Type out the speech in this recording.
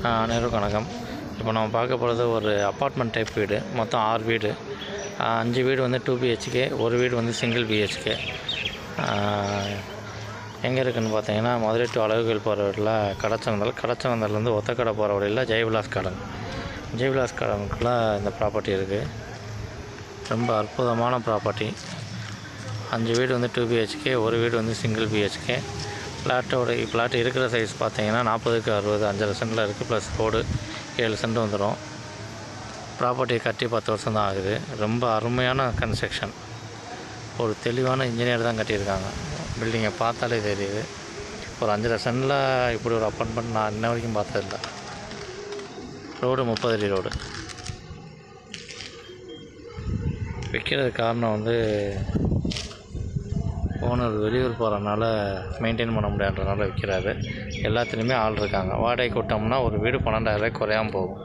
அனைவருக்கும் வணக்கம். இப்போ நம்ம பார்க்க போகிறது ஒரு அப்பார்ட்மெண்ட் டைப் வீடு. மொத்தம் 6 வீடு. 5 வீடு வந்து 2 பிஹெச்கே, ஒரு வீடு வந்து சிங்கிள் பிஹெச்கே. எங்கே இருக்குதுன்னு பார்த்தீங்கன்னா, மதுரை டு அழகுகள் போகிற வழியில் கடச்சவந்தலேருந்து ஒத்தக்கடை போகிற வழியில் ஜெயவிலாஸ் கார்டனுக்குள்ளே இந்த ப்ராப்பர்ட்டி இருக்குது. ரொம்ப அற்புதமான ப்ராப்பர்ட்டி. 5 வீடு வந்து 2 பிஹெச்கே, ஒரு வீடு வந்து சிங்கிள் பிஹெச்கே. பிளாட் இருக்கிற சைஸ் பார்த்தீங்கன்னா 40க்கு 60, 5.5 சென்டில் இருக்குது. ப்ளஸ் ரோடு 7 சென்ட் வந்துடும். ப்ராப்பர்ட்டி கட்டி 10 வருஷம் தான் ஆகுது. ரொம்ப அருமையான கன்ஸ்ட்ரக்ஷன். ஒரு தெளிவான இன்ஜினியர் தான் கட்டியிருக்காங்க. பில்டிங்கை பார்த்தாலே தெரியுது. ஒரு 5.5 சென்டில் இப்படி ஒரு அப்பார்ட்மெண்ட் நான் இன்ன வரைக்கும் பார்த்ததில்லை. ரோடு 30 அடி ரோடு. விற்கிறதுக்கு காரணம் வந்து ஓனர் வெளியூர் போகிறனால மெயின்டைன் பண்ண முடியாதனால விற்கிறாரு. எல்லாத்துலேயுமே ஆள் இருக்காங்க. வாடகை விட்டோம்னா ஒரு வீடு 12,000 குறையாமல் போகும்.